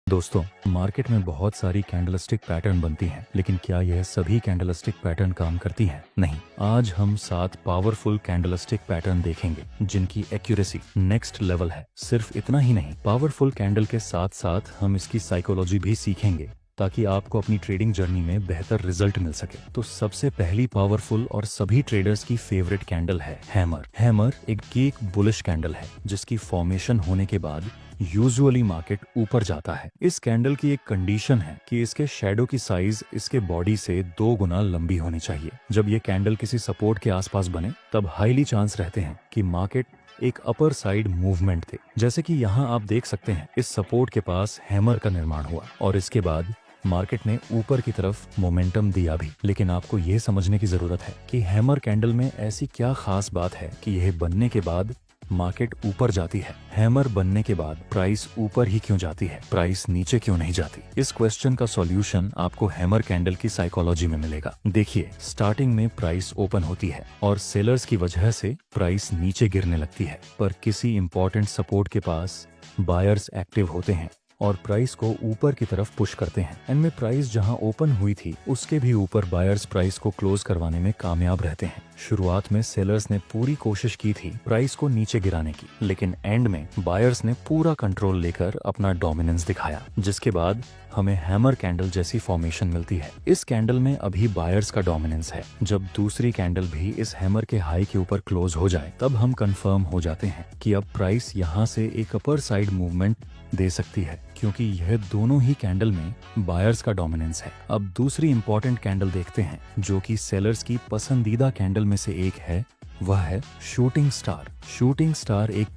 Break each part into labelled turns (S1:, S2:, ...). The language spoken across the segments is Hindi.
S1: दोस्तों, मार्केट में बहुत सारी कैंडलस्टिक पैटर्न बनती हैं, लेकिन क्या यह सभी कैंडलस्टिक पैटर्न काम करती हैं? नहीं। आज हम 7 पावरफुल कैंडलस्टिक पैटर्न देखेंगे जिनकी एक्यूरेसी नेक्स्ट लेवल है। सिर्फ इतना ही नहीं, पावरफुल कैंडल के साथ साथ हम इसकी साइकोलॉजी भी सीखेंगे ताकि आपको अपनी ट्रेडिंग जर्नी में बेहतर रिजल्ट मिल सके। तो सबसे पहली पावरफुल और सभी ट्रेडर्स की फेवरेट कैंडल है हैमर। हैमर एक कीक बुलिश कैंडल है जिसकी फॉर्मेशन होने के बाद यूजुअली मार्केट ऊपर जाता है। इस कैंडल की एक कंडीशन है कि इसके शैडो की साइज इसके बॉडी से 2 गुना लंबी होनी चाहिए। जब ये कैंडल किसी सपोर्ट के आसपास बने तब हाईली चांस रहते हैं कि मार्केट एक अपर साइड मूवमेंट दे। जैसे कि यहाँ आप देख सकते हैं, इस सपोर्ट के पास हैमर का निर्माण हुआ और इसके बाद मार्केट ने ऊपर की तरफ मोमेंटम दिया भी। लेकिन आपको यह समझने की जरूरत है कि हैमर कैंडल में ऐसी क्या खास बात है कि यह बनने के बाद मार्केट ऊपर जाती है। हैमर बनने के बाद प्राइस ऊपर ही क्यों जाती है, प्राइस नीचे क्यों नहीं जाती? इस क्वेश्चन का सॉल्यूशन आपको हैमर कैंडल की साइकोलॉजी में मिलेगा। देखिए, स्टार्टिंग में प्राइस ओपन होती है और सेलर्स की वजह से प्राइस नीचे गिरने लगती है, पर किसी इंपॉर्टेंट सपोर्ट के पास बायर्स एक्टिव होते हैं और प्राइस को ऊपर की तरफ पुश करते हैं। एंड में प्राइस जहां ओपन हुई थी उसके भी ऊपर बायर्स प्राइस को क्लोज करवाने में कामयाब रहते हैं। शुरुआत में सेलर्स ने पूरी कोशिश की थी प्राइस को नीचे गिराने की, लेकिन एंड में बायर्स ने पूरा कंट्रोल लेकर अपना डोमिनेंस दिखाया, जिसके बाद हमें हैमर कैंडल जैसी फॉर्मेशन मिलती है। इस कैंडल में अभी बायर्स का डोमिनेंस है। जब दूसरी कैंडल भी इस हैमर के हाई के ऊपर क्लोज हो जाए तब हम कंफर्म हो जाते हैं कि अब प्राइस यहाँ से एक अपर साइड मूवमेंट दे सकती है, क्योंकि यह दोनों ही कैंडल में बायर्स का डोमिनेंस है। अब दूसरी इंपॉर्टेंट कैंडल देखते हैं जो कि सेलर्स की पसंदीदा कैंडल में से एक है, वह है शूटिंग स्टार। शूटिंग स्टार एक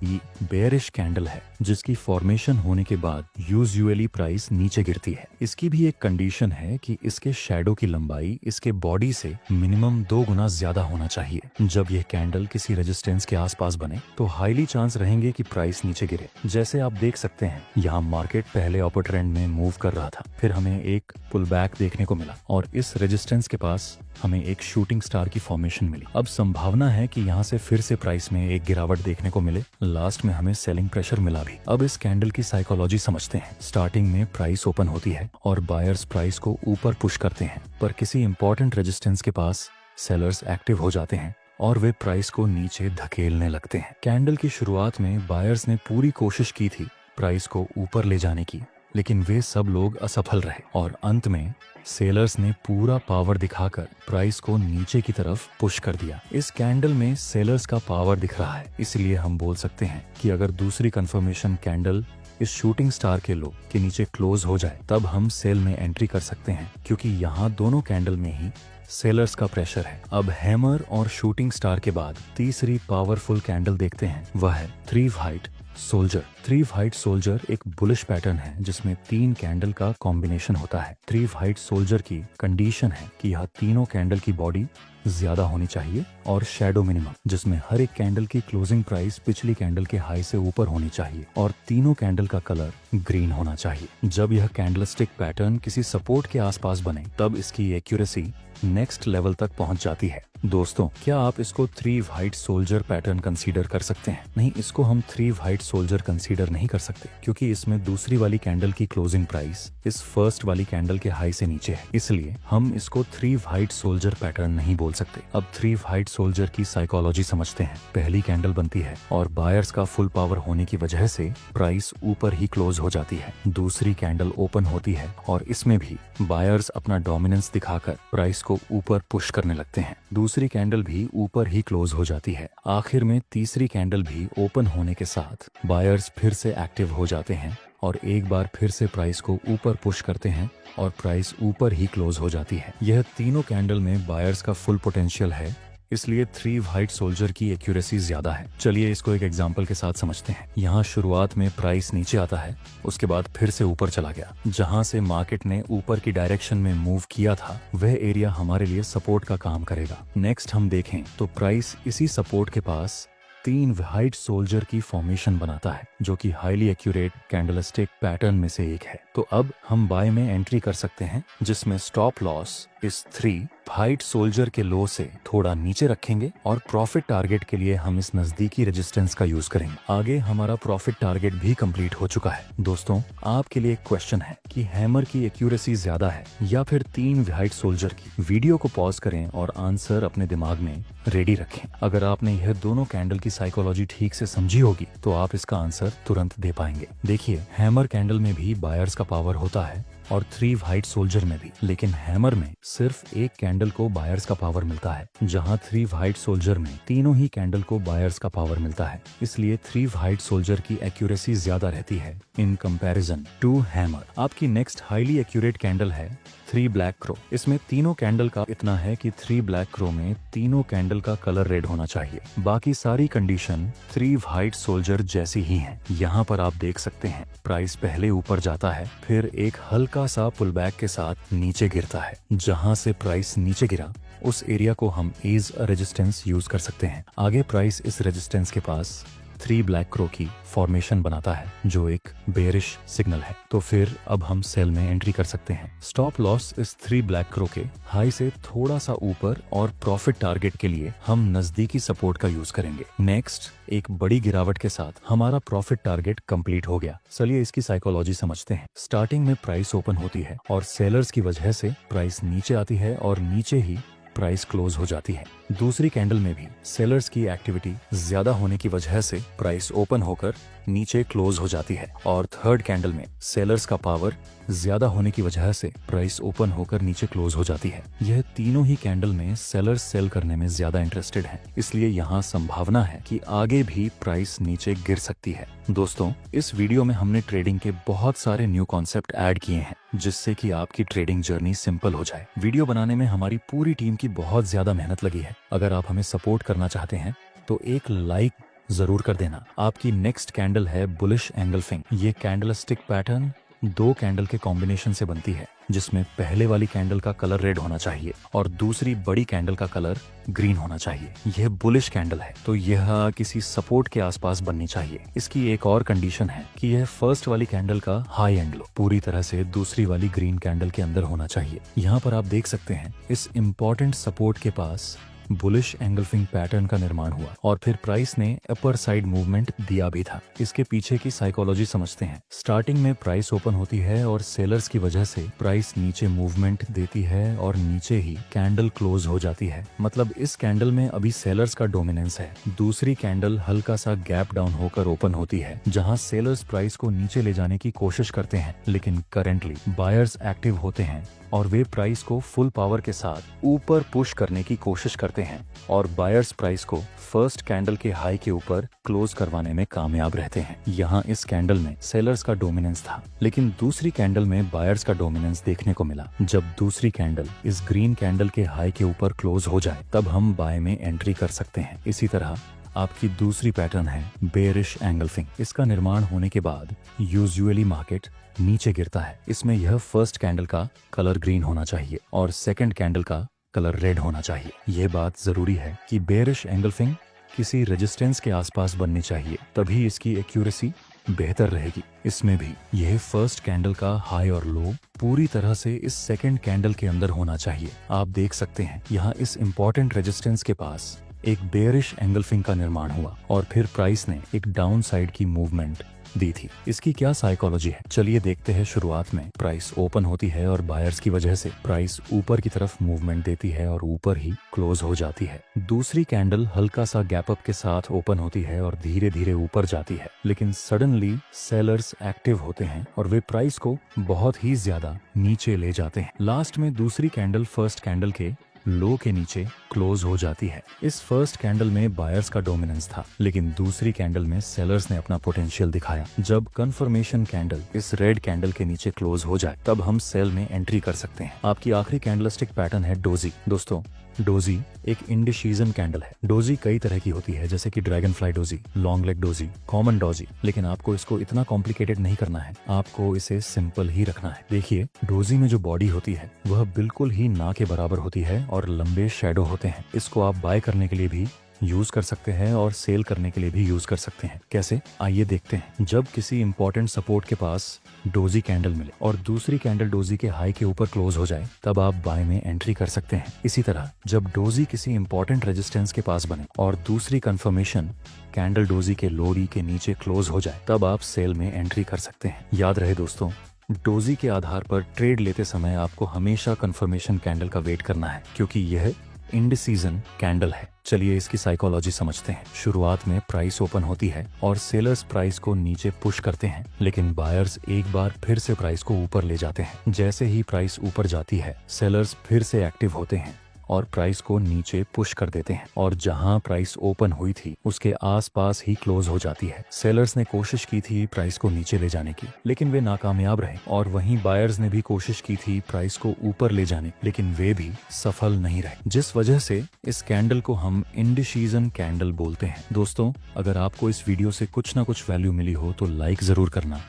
S1: बेयरिश कैंडल है जिसकी फॉर्मेशन होने के बाद यूजुअली प्राइस नीचे गिरती है। इसकी भी एक कंडीशन है कि इसके शैडो की लंबाई इसके बॉडी से मिनिमम 2 गुना ज्यादा होना चाहिए। जब यह कैंडल किसी रेजिस्टेंस के आसपास बने तो हाईली चांस रहेंगे कि प्राइस नीचे गिरे। जैसे आप देख सकते हैं, यहाँ मार्केट पहले अपर ट्रेंड में मूव कर रहा था, फिर हमें एक पुल बैक देखने को मिला और इस रेजिस्टेंस के पास हमें एक शूटिंग स्टार की फॉर्मेशन मिली। अब संभावना है कि यहाँ से फिर से प्राइस में एक गिरावट देखने को मिले। लास्ट में हमें सेलिंग प्रेशर मिला भी। अब इस कैंडल की साइकोलॉजी समझते हैं। स्टार्टिंग में प्राइस ओपन होती है और बायर्स प्राइस को ऊपर पुश करते हैं, पर किसी इंपॉर्टेंट रेजिस्टेंस के पास सेलर्स एक्टिव हो जाते हैं और वे प्राइस को नीचे धकेलने लगते हैं। कैंडल की शुरुआत में बायर्स ने पूरी कोशिश की थी प्राइस को ऊपर ले जाने की, लेकिन वे सब लोग असफल रहे और अंत में सेलर्स ने पूरा पावर दिखाकर प्राइस को नीचे की तरफ पुश कर दिया। इस कैंडल में सेलर्स का पावर दिख रहा है, इसलिए हम बोल सकते हैं कि अगर दूसरी कंफर्मेशन कैंडल इस शूटिंग स्टार के लो के नीचे क्लोज हो जाए तब हम सेल में एंट्री कर सकते हैं, क्योंकि यहाँ दोनों कैंडल में ही सेलर्स का प्रेशर है। अब हैमर और शूटिंग स्टार के बाद तीसरी पावरफुल कैंडल देखते हैं, वह है three white soldier. Three white soldier एक बुलिश पैटर्न है जिसमें 3 कैंडल का कॉम्बिनेशन होता है। थ्री वाइट सोल्जर की कंडीशन है कि यह तीनों कैंडल की बॉडी ज्यादा होनी चाहिए और शैडो मिनिमम, जिसमें हर एक कैंडल की क्लोजिंग प्राइस पिछली कैंडल के हाई से ऊपर होनी चाहिए और तीनों कैंडल का कलर ग्रीन होना चाहिए। जब यह कैंडलस्टिक पैटर्न किसी सपोर्ट के आसपास बने तब इसकी एक्यूरेसी नेक्स्ट लेवल तक पहुंच जाती है। दोस्तों, क्या आप इसको 3 वाइट सोल्जर पैटर्न कंसीडर कर सकते हैं? नहीं, इसको हम 3 वाइट सोल्जर कंसीडर नहीं कर सकते, क्योंकि इसमें दूसरी वाली कैंडल की क्लोजिंग प्राइस इस फर्स्ट वाली कैंडल के हाई से नीचे है, इसलिए हम इसको 3 वाइट सोल्जर पैटर्न नहीं बोल सकते। अब 3 वाइट सोल्जर की साइकोलॉजी समझते हैं। पहली कैंडल बनती है और बायर्स का फुल पावर होने की वजह से प्राइस ऊपर ही क्लोज हो जाती है। दूसरी कैंडल ओपन होती है और इसमें भी बायर्स अपना डोमिनेंस दिखाकर प्राइस को ऊपर पुश करने लगते हैं। दूसरी कैंडल भी ऊपर ही क्लोज हो जाती है। आखिर में तीसरी कैंडल भी ओपन होने के साथ बायर्स फिर से एक्टिव हो जाते हैं और एक बार फिर से प्राइस को ऊपर पुश करते हैं और प्राइस ऊपर ही क्लोज हो जाती है। यह तीनों कैंडल में बायर्स का फुल पोटेंशियल है, इसलिए 3 वाइट सोल्जर की एक्यूरेसी ज्यादा है। चलिए इसको एक एग्जांपल के साथ समझते हैं। यहाँ शुरुआत में प्राइस नीचे आता है, उसके बाद फिर से ऊपर चला गया। जहाँ से मार्केट ने ऊपर की डायरेक्शन में मूव किया था वह एरिया हमारे लिए सपोर्ट का काम करेगा। नेक्स्ट हम देखें तो प्राइस इसी सपोर्ट के पास 3 वाइट सोल्जर की फॉर्मेशन बनाता है, जो कि हाईली एक्यूरेट कैंडलस्टिक पैटर्न में से एक है। तो अब हम बाय में एंट्री कर सकते हैं, जिसमें स्टॉप लॉस इस 3 व्हाइट सोल्जर के लो से थोड़ा नीचे रखेंगे और प्रॉफिट टारगेट के लिए हम इस नजदीकी रेजिस्टेंस का यूज करेंगे। आगे हमारा प्रॉफिट टारगेट भी कंप्लीट हो चुका है। दोस्तों, आपके लिए एक क्वेश्चन है कि हैमर की एक्यूरेसी ज्यादा है या फिर 3 व्हाइट सोल्जर की? वीडियो को पॉज करें और आंसर अपने दिमाग में रेडी रखें। अगर आपने यह दोनों कैंडल की साइकोलॉजी ठीक से समझी होगी तो आप इसका आंसर तुरंत दे पाएंगे। देखिए, हैमर कैंडल में भी बायर्स का पावर होता है और 3 व्हाइट सोल्जर में भी, लेकिन हैमर में सिर्फ एक कैंडल को बायर्स का पावर मिलता है, जहां 3 व्हाइट सोल्जर में तीनों ही कैंडल को बायर्स का पावर मिलता है। इसलिए 3 व्हाइट सोल्जर की एक्यूरेसी ज्यादा रहती है इन कंपैरिजन टू हैमर। आपकी नेक्स्ट हाईली एक्यूरेट कैंडल है 3 ब्लैक क्रो। इसमें तीनों कैंडल का इतना है कि 3 ब्लैक क्रो में तीनों कैंडल का कलर रेड होना चाहिए। बाकी सारी कंडीशन 3 व्हाइट सोल्जर जैसी ही हैं। यहाँ पर आप देख सकते हैं प्राइस पहले ऊपर जाता है, फिर एक हल्का सा पुल बैक के साथ नीचे गिरता है। जहां से प्राइस नीचे गिरा उस एरिया को हम एज रेजिस्टेंस यूज कर सकते हैं। आगे प्राइस इस रेजिस्टेंस के पास 3 ब्लैक क्रो की फॉर्मेशन बनाता है जो एक बेरिश सिग्नल है, तो फिर अब हम सेल में एंट्री कर सकते हैं। स्टॉप लॉस इस 3 ब्लैक क्रो के हाई से थोड़ा सा ऊपर और प्रॉफिट टारगेट के लिए हम नजदीकी सपोर्ट का यूज करेंगे। नेक्स्ट, एक बड़ी गिरावट के साथ हमारा प्रॉफिट टारगेट कंप्लीट हो गया। चलिए इसकी साइकोलॉजी समझते हैं। स्टार्टिंग में प्राइस ओपन होती है और सेलर्स की वजह से प्राइस नीचे आती है और नीचे ही प्राइस क्लोज हो जाती है। दूसरी कैंडल में भी सेलर्स की एक्टिविटी ज्यादा होने की वजह से प्राइस ओपन होकर नीचे क्लोज हो जाती है और थर्ड कैंडल में सेलर्स का पावर ज्यादा होने की वजह से प्राइस ओपन होकर नीचे क्लोज हो जाती है। यह तीनों ही कैंडल में सेलर्स सेल करने में ज्यादा इंटरेस्टेड हैं, इसलिए यहाँ संभावना है कि आगे भी प्राइस नीचे गिर सकती है। दोस्तों, इस वीडियो में हमने ट्रेडिंग के बहुत सारे न्यू कॉन्सेप्ट ऐड किए हैं जिससे कि आपकी ट्रेडिंग जर्नी सिंपल हो जाए। वीडियो बनाने में हमारी पूरी टीम की बहुत ज्यादा मेहनत लगी है। अगर आप हमें सपोर्ट करना चाहते हैं तो एक लाइक जरूर कर देना। आपकी नेक्स्ट कैंडल है बुलिश एंगल्फिंग। ये कैंडलस्टिक पैटर्न 2 कैंडल के कॉम्बिनेशन से बनती है, जिसमें पहले वाली कैंडल का कलर रेड होना चाहिए और दूसरी बड़ी कैंडल का कलर ग्रीन होना चाहिए। यह बुलिश कैंडल है तो यह किसी सपोर्ट के आसपास बननी चाहिए। इसकी एक और कंडीशन है कि यह फर्स्ट वाली कैंडल का हाई एंड लो पूरी तरह से दूसरी वाली ग्रीन कैंडल के अंदर होना चाहिए। यहाँ पर आप देख सकते हैं इस इम्पोर्टेंट सपोर्ट के पास बुलिश एंगल्फिंग पैटर्न का निर्माण हुआ और फिर प्राइस ने अपर साइड मूवमेंट दिया भी था। इसके पीछे की साइकोलॉजी समझते हैं। स्टार्टिंग में प्राइस ओपन होती है और सेलर्स की वजह से प्राइस नीचे मूवमेंट देती है और नीचे ही कैंडल क्लोज हो जाती है। मतलब इस कैंडल में अभी सेलर्स का डोमिनेंस है। दूसरी कैंडल हल्का सा गैप डाउन होकर ओपन होती है, जहां सेलर्स प्राइस को नीचे ले जाने की कोशिश करते हैं, लेकिन करेंटली बायर्स एक्टिव होते हैं और वे प्राइस को फुल पावर के साथ ऊपर पुश करने की कोशिश करते हैं और बायर्स प्राइस को फर्स्ट कैंडल के हाई के ऊपर क्लोज करवाने में कामयाब रहते हैं। यहाँ इस कैंडल में सेलर्स का डोमिनेंस था, लेकिन दूसरी कैंडल में बायर्स का डोमिनेंस देखने को मिला। जब दूसरी कैंडल इस ग्रीन कैंडल के हाई के ऊपर क्लोज हो जाए तब हम बाय में एंट्री कर सकते हैं। इसी तरह आपकी दूसरी पैटर्न है बेरिश एंगल्फिंग। इसका निर्माण होने के बाद यूजुअली मार्केट नीचे गिरता है। इसमें यह फर्स्ट कैंडल का कलर ग्रीन होना चाहिए और सेकंड कैंडल का कलर रेड होना चाहिए। यह बात जरूरी है कि बेरिश एंगल्फिंग किसी रेजिस्टेंस के आसपास बननी चाहिए, तभी इसकी एक्यूरेसी बेहतर रहेगी। इसमें भी यह फर्स्ट कैंडल का हाई और लो पूरी तरह से इस सेकंड कैंडल के अंदर होना चाहिए। आप देख सकते हैं यहाँ इस इम्पोर्टेंट रेजिस्टेंस के पास एक बेरिश एंगल्फिंग का निर्माण हुआ और फिर प्राइस ने एक डाउन साइड की मूवमेंट दी थी। इसकी क्या साइकोलॉजी है, चलिए देखते हैं। शुरुआत में प्राइस ओपन होती है और बायर्स की वजह से प्राइस ऊपर की तरफ मूवमेंट देती है और ऊपर ही क्लोज हो जाती है। दूसरी कैंडल हल्का सा गैप अप के साथ ओपन होती है और धीरे धीरे ऊपर जाती है, लेकिन सडनली सेलर्स एक्टिव होते हैं और वे प्राइस को बहुत ही ज्यादा नीचे ले जाते हैं। लास्ट में दूसरी कैंडल फर्स्ट कैंडल के लो के नीचे क्लोज हो जाती है। इस फर्स्ट कैंडल में बायर्स का डोमिनेंस था, लेकिन दूसरी कैंडल में सेलर्स ने अपना पोटेंशियल दिखाया। जब कंफर्मेशन कैंडल इस रेड कैंडल के नीचे क्लोज हो जाए तब हम सेल में एंट्री कर सकते हैं। आपकी आखिरी कैंडलस्टिक पैटर्न है डोजी। दोस्तों, डोजी एक इंडिसीजन कैंडल है। डोजी कई तरह की होती है, जैसे कि dragon fly doji, long leg doji, common doji, लेकिन आपको इसको इतना कॉम्प्लिकेटेड नहीं करना है, आपको इसे सिंपल ही रखना है। देखिए, डोजी में जो बॉडी होती है वह बिल्कुल ही ना के बराबर होती है और लंबे शेडो होते हैं। इसको आप बाय करने के लिए भी यूज कर सकते हैं और सेल करने के लिए भी यूज कर सकते हैं। कैसे, आइए देखते हैं। जब किसी इंपॉर्टेंट सपोर्ट के पास डोजी कैंडल मिले और दूसरी कैंडल डोजी के हाई के ऊपर क्लोज हो जाए, तब आप बाय में एंट्री कर सकते हैं। इसी तरह जब डोजी किसी इंपॉर्टेंट रेजिस्टेंस के पास बने और दूसरी कंफर्मेशन कैंडल डोजी के लोरी के नीचे क्लोज हो जाए, तब आप सेल में एंट्री कर सकते हैं। याद रहे दोस्तों, डोजी के आधार पर ट्रेड लेते समय आपको हमेशा कंफर्मेशन कैंडल का वेट करना है, क्योंकि यह इंडिसीजन कैंडल है। चलिए इसकी साइकोलॉजी समझते हैं। शुरुआत में प्राइस ओपन होती है और सेलर्स प्राइस को नीचे पुश करते हैं, लेकिन बायर्स एक बार फिर से प्राइस को ऊपर ले जाते हैं। जैसे ही प्राइस ऊपर जाती है, सेलर्स फिर से एक्टिव होते हैं और प्राइस को नीचे पुश कर देते हैं, और जहां प्राइस ओपन हुई थी उसके आसपास ही क्लोज हो जाती है। सेलर्स ने कोशिश की थी प्राइस को नीचे ले जाने की, लेकिन वे नाकामयाब रहे, और वहीं बायर्स ने भी कोशिश की थी प्राइस को ऊपर ले जाने, लेकिन वे भी सफल नहीं रहे, जिस वजह से इस कैंडल को हम इंडिसीजन कैंडल बोलते हैं। दोस्तों, अगर आपको इस वीडियो से कुछ ना कुछ वैल्यू मिली हो तो लाइक जरूर करना